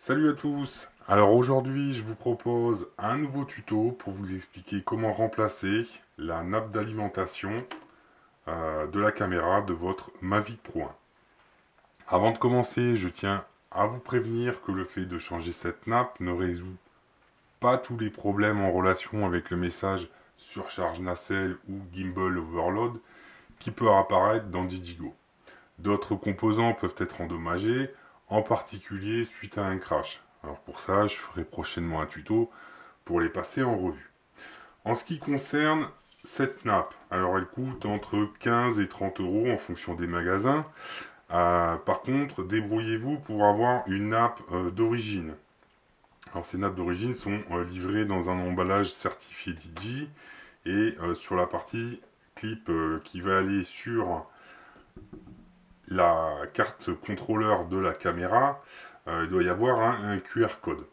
Salut à tous. Alors aujourd'hui je vous propose un nouveau tuto pour vous expliquer comment remplacer la nappe d'alimentation de la caméra de votre Mavic Pro 1. Avant de commencer, je tiens à vous prévenir que le fait de changer cette nappe ne résout pas tous les problèmes en relation avec le message surcharge nacelle ou gimbal overload qui peut apparaître dans Digigo. D'autres composants peuvent être endommagés, en particulier suite à un crash. Alors pour ça, je ferai prochainement un tuto pour les passer en revue. En ce qui concerne cette nappe, alors elle coûte entre 15 et 30 euros en fonction des magasins. Par contre, débrouillez-vous pour avoir une nappe d'origine. Alors ces nappes d'origine sont livrées dans un emballage certifié Digi et sur la partie clip qui va aller sur la carte contrôleur de la caméra, il doit y avoir un QR code.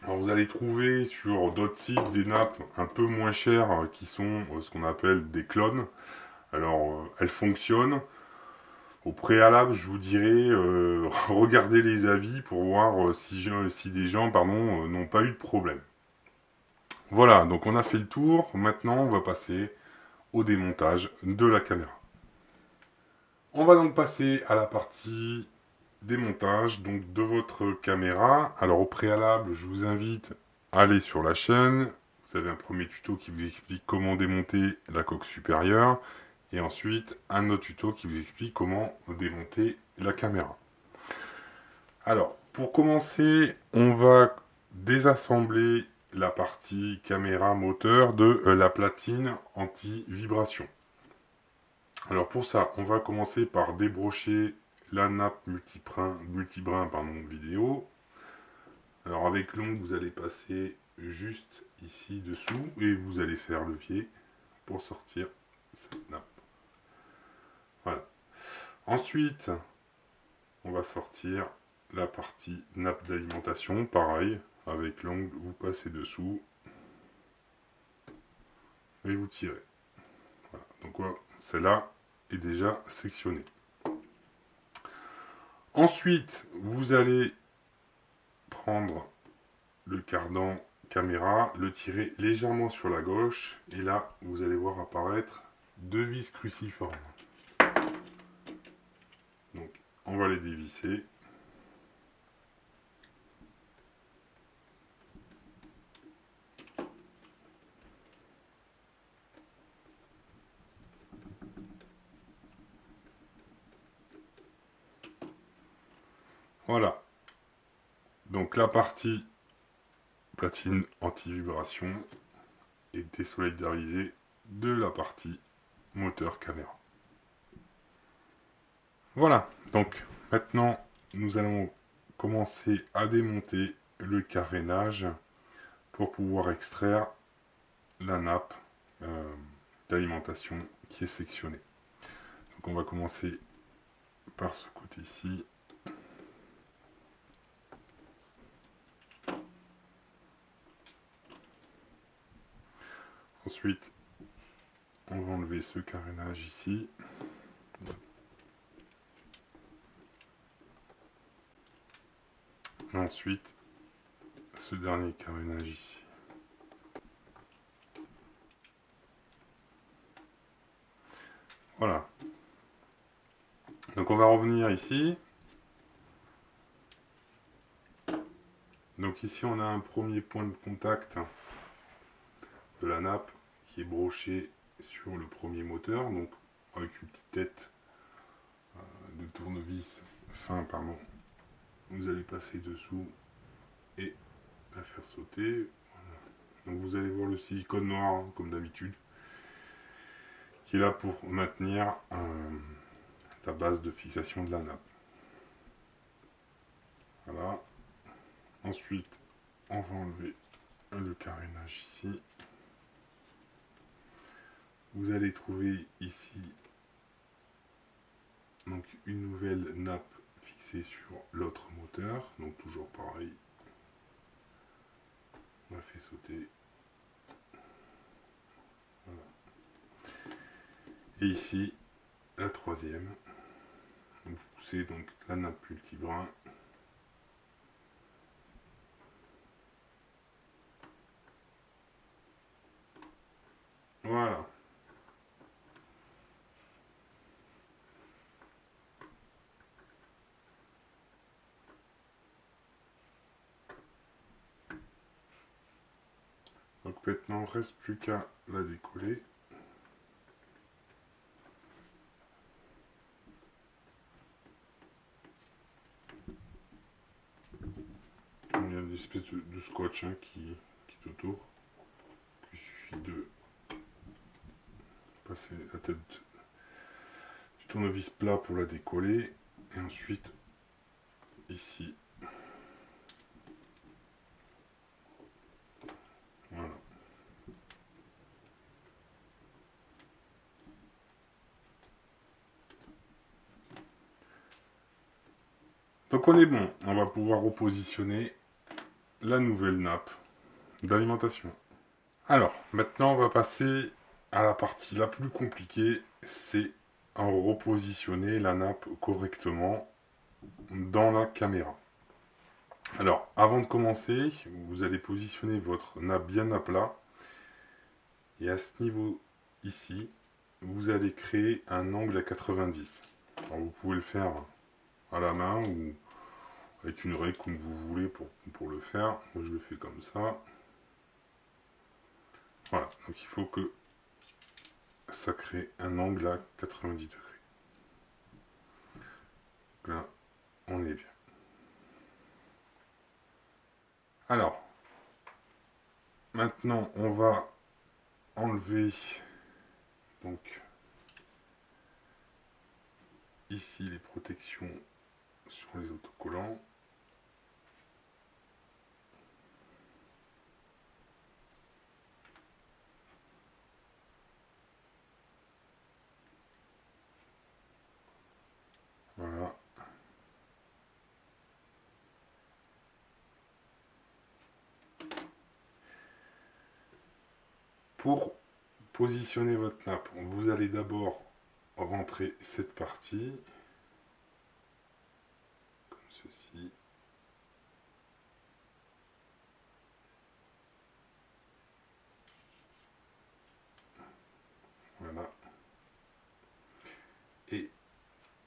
Alors vous allez trouver sur d'autres sites des nappes un peu moins chères qui sont ce qu'on appelle des clones. Alors elles fonctionnent. Au préalable, je vous dirais, regardez les avis pour voir si des gens n'ont pas eu de problème. Voilà, donc on a fait le tour. Maintenant, on va passer au démontage de la caméra. On va donc passer à la partie démontage donc de votre caméra. Alors au préalable, je vous invite à aller sur la chaîne. Vous avez un premier tuto qui vous explique comment démonter la coque supérieure et ensuite un autre tuto qui vous explique comment démonter la caméra. Alors pour commencer, on va désassembler la partie caméra moteur de la platine anti-vibration. Alors pour ça, on va commencer par débrocher la nappe multibrin vidéo. Alors avec l'ongle, vous allez passer juste ici dessous et vous allez faire levier pour sortir cette nappe. Voilà. Ensuite, on va sortir la partie nappe d'alimentation. Pareil, avec l'ongle, vous passez dessous et vous tirez. Voilà. Donc voilà, celle-là est déjà sectionnée. Ensuite, vous allez prendre le cardan caméra, le tirer légèrement sur la gauche et là vous allez voir apparaître deux vis cruciformes. Donc on va les dévisser. Voilà. Donc la partie platine anti-vibration est désolidarisée de la partie moteur caméra. Voilà, donc maintenant nous allons commencer à démonter le carénage pour pouvoir extraire la nappe d'alimentation qui est sectionnée. Donc on va commencer par ce côté-ci. Ensuite, on va enlever ce carénage ici. Et ensuite, ce dernier carénage ici. Voilà. Donc on va revenir ici. Donc ici on a un premier point de contact de la nappe qui est broché sur le premier moteur, donc avec une petite tête de tournevis fin, pardon. Vous allez passer dessous et la faire sauter. Voilà. Donc vous allez voir le silicone noir hein, comme d'habitude, qui est là pour maintenir la base de fixation de la nappe. Voilà. Ensuite, on va enlever le carénage ici. Vous allez trouver ici donc une nouvelle nappe fixée sur l'autre moteur. Donc toujours pareil. On la fait sauter. Voilà. Et ici, la troisième. Vous poussez donc la nappe multibrin. maintenant, il ne reste plus qu'à la décoller. Il y a une espèce de scotch qui est autour. Il suffit de passer la tête du tournevis plat pour la décoller. Et ensuite, ici. Voilà. Donc on est bon. On va pouvoir repositionner la nouvelle nappe d'alimentation. Alors, maintenant on va passer à la partie la plus compliquée, c'est en repositionner la nappe correctement dans la caméra. Alors, avant de commencer, vous allez positionner votre nappe bien à plat. Et à ce niveau ici, vous allez créer un angle à 90. Alors, vous pouvez le faire à la main ou avec une règle comme vous voulez pour le faire. Moi, je le fais comme ça. Voilà, donc il faut que ça crée un angle à 90 degrés. Donc là, on est bien. Alors, maintenant, on va enlever donc ici les protections sur les autocollants. Voilà. Pour positionner votre nappe, vous allez d'abord rentrer cette partie, comme ceci. Voilà. Et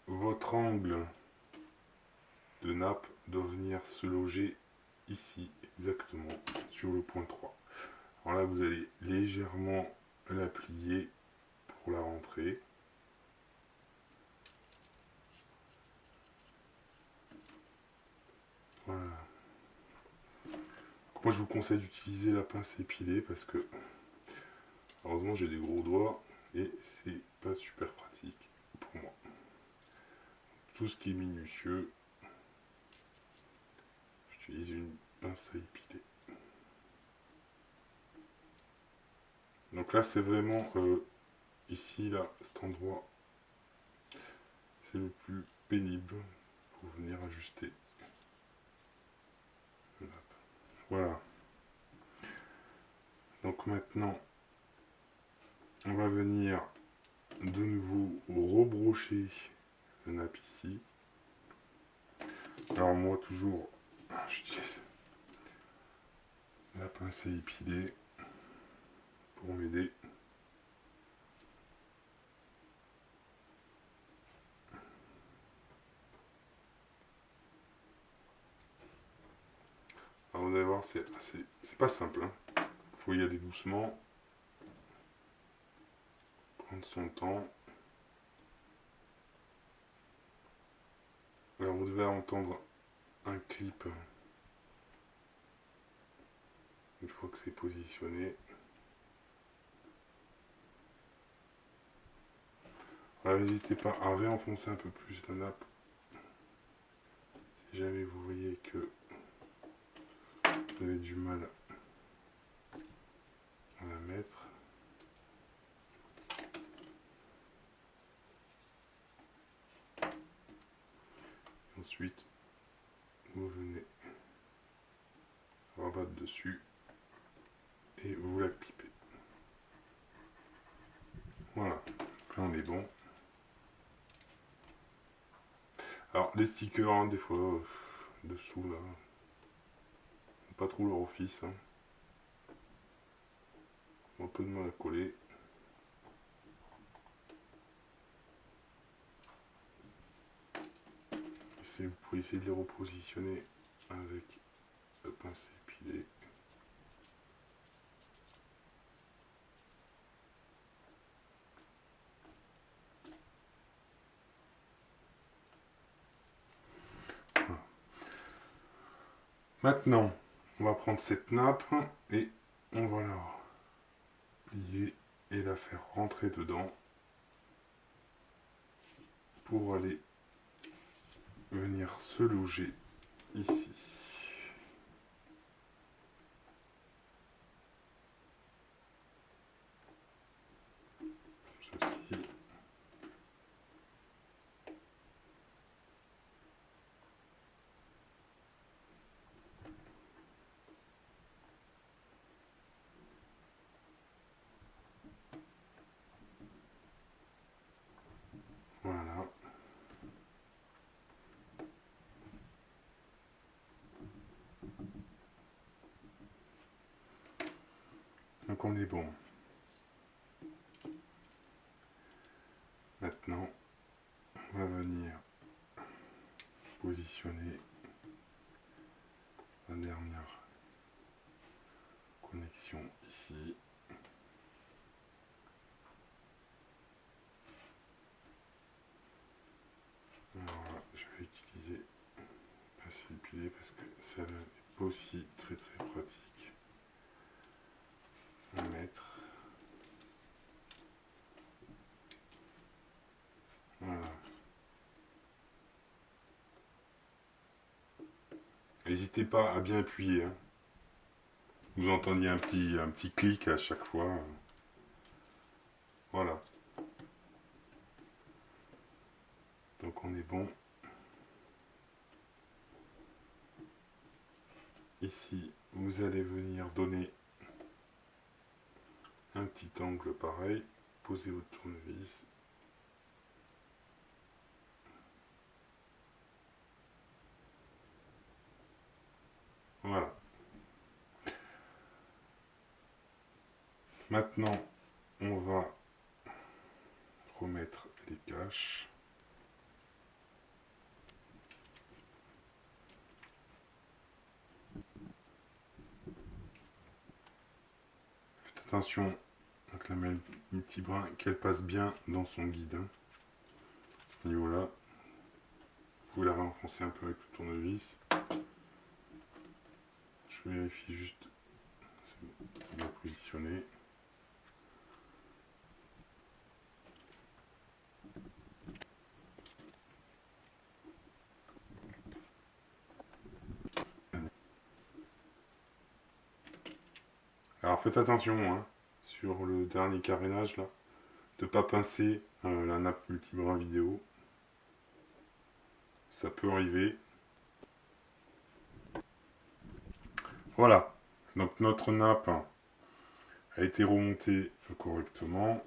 votre angle de nappe doit venir se loger ici, exactement, sur le point 3. Alors là, vous allez légèrement la plier pour la rentrée. Voilà. Donc moi, je vous conseille d'utiliser la pince épilée parce que, heureusement, j'ai des gros doigts et c'est pas super pratique pour moi. Tout ce qui est minutieux, j'utilise une pince à épiler. Donc là, c'est vraiment ici, là, cet endroit, c'est le plus pénible pour venir ajuster. Voilà. Donc maintenant, on va venir de nouveau rebrocher le nappe ici. Alors moi, toujours, j'utilise la pince à épiler pour m'aider. Alors vous allez voir, c'est pas simple. Il faut y aller doucement, prendre son temps. Alors vous devez entendre un clip une fois que c'est positionné. Alors n'hésitez pas à réenfoncer un peu plus la nappe si jamais vous voyez que vous avez du mal à la mettre. Ensuite, vous venez rabattre dessus et vous la clipez. Voilà, là on est bon. Alors les stickers, hein, des fois, dessous là, pas trop leur office. Hein. Un peu de mal à coller. Vous pouvez essayer de les repositionner avec la pince épilée. Maintenant, on va prendre cette nappe et on va la plier et la faire rentrer dedans pour aller venir se loger ici. Ceci. Voilà. Donc on est bon. Maintenant, on va venir positionner la dernière connexion ici. Alors, je vais utiliser passer le pilet parce que ça n'est pas aussi très pratique à mettre. Voilà. N'hésitez pas à bien appuyer. Hein. Vous entendiez un petit clic à chaque fois. Voilà. Donc on est bon. Ici, vous allez venir donner un petit angle pareil. Posez votre tournevis. Voilà. Maintenant, on va remettre les caches. Faites attention avec la mêle multibrin qu'elle passe bien dans son guide. Hein. À ce niveau-là, vous la renfoncer un peu avec le tournevis. Je vérifie juste c'est bien positionné. Alors faites attention hein, sur le dernier carénage là, de ne pas pincer la nappe multibrin vidéo. Ça peut arriver. Voilà, donc notre nappe a été remontée correctement.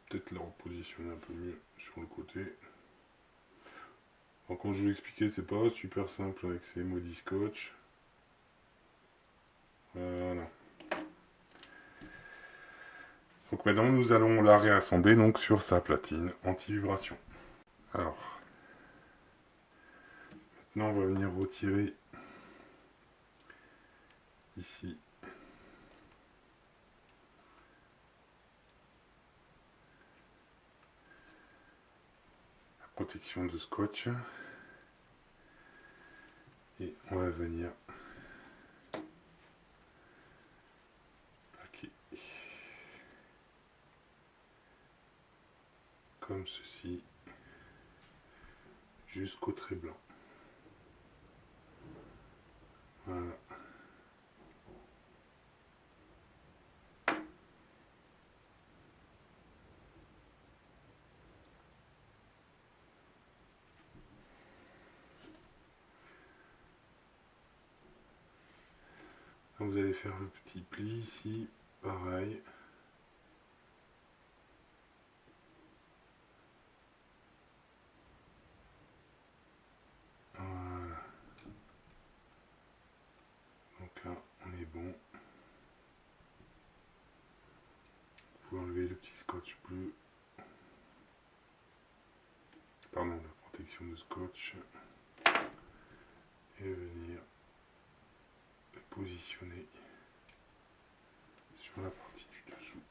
Peut-être la repositionner un peu mieux sur le côté. Alors, quand je vous l'expliquais, c'est pas super simple avec ces maudits scotch. Voilà. Donc maintenant nous allons la réassembler donc sur sa platine anti-vibration. Alors, maintenant on va venir retirer ici la protection de scotch et on va venir plaquer comme ceci jusqu'au trait blanc. Voilà. Donc vous allez faire le petit pli ici, pareil. Voilà. Donc là, on est bon. Vous pouvez enlever le petit scotch bleu. Pardon, la protection de scotch. Et venir le positionner sur la partie du dessous.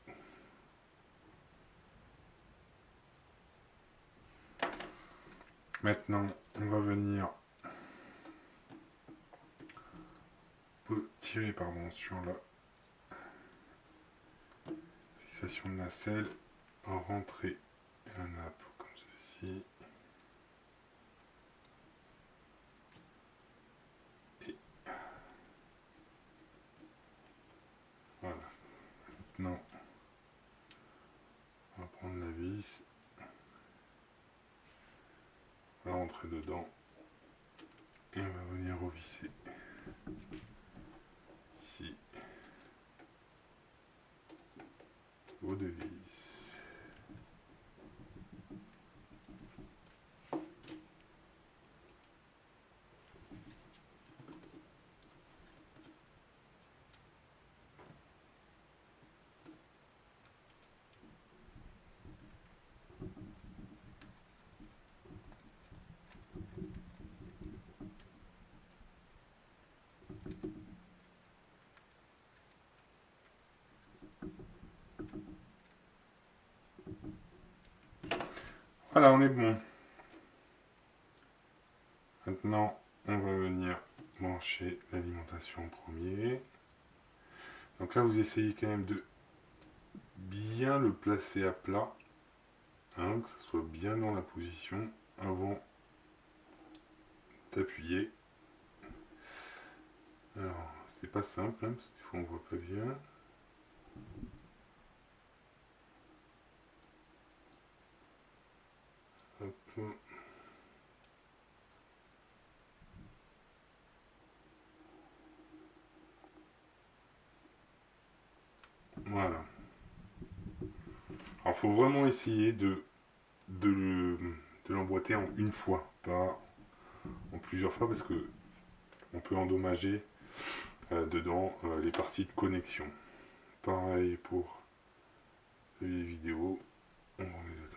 Maintenant, on va venir peut tirer pardon, sur la fixation de nacelle, rentrer la nappe comme ceci. Et voilà. Maintenant, on va prendre la vis, on va rentrer dedans et on va venir revisser ici vos deux vis. Voilà, on est bon. Maintenant, on va venir brancher l'alimentation en premier. Donc là, vous essayez quand même de bien le placer à plat, hein, que ce soit bien dans la position avant d'appuyer. Alors, c'est pas simple, hein, parce que des fois on voit pas bien. Hop. Voilà. Alors, faut vraiment essayer de l'emboîter en une fois, pas en plusieurs fois, parce que on peut endommager dedans les parties de connexion. Pareil pour les vidéos, on en met dedans.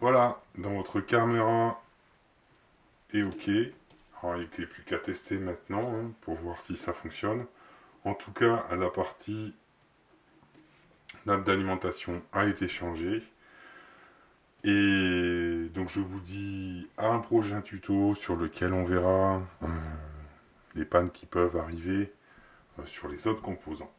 Voilà, dans votre caméra est OK. Alors, il n'y a plus qu'à tester maintenant hein, pour voir si ça fonctionne. En tout cas, la partie nappe d'alimentation a été changée. Et donc je vous dis à un prochain tuto sur lequel on verra les pannes qui peuvent arriver sur les autres composants.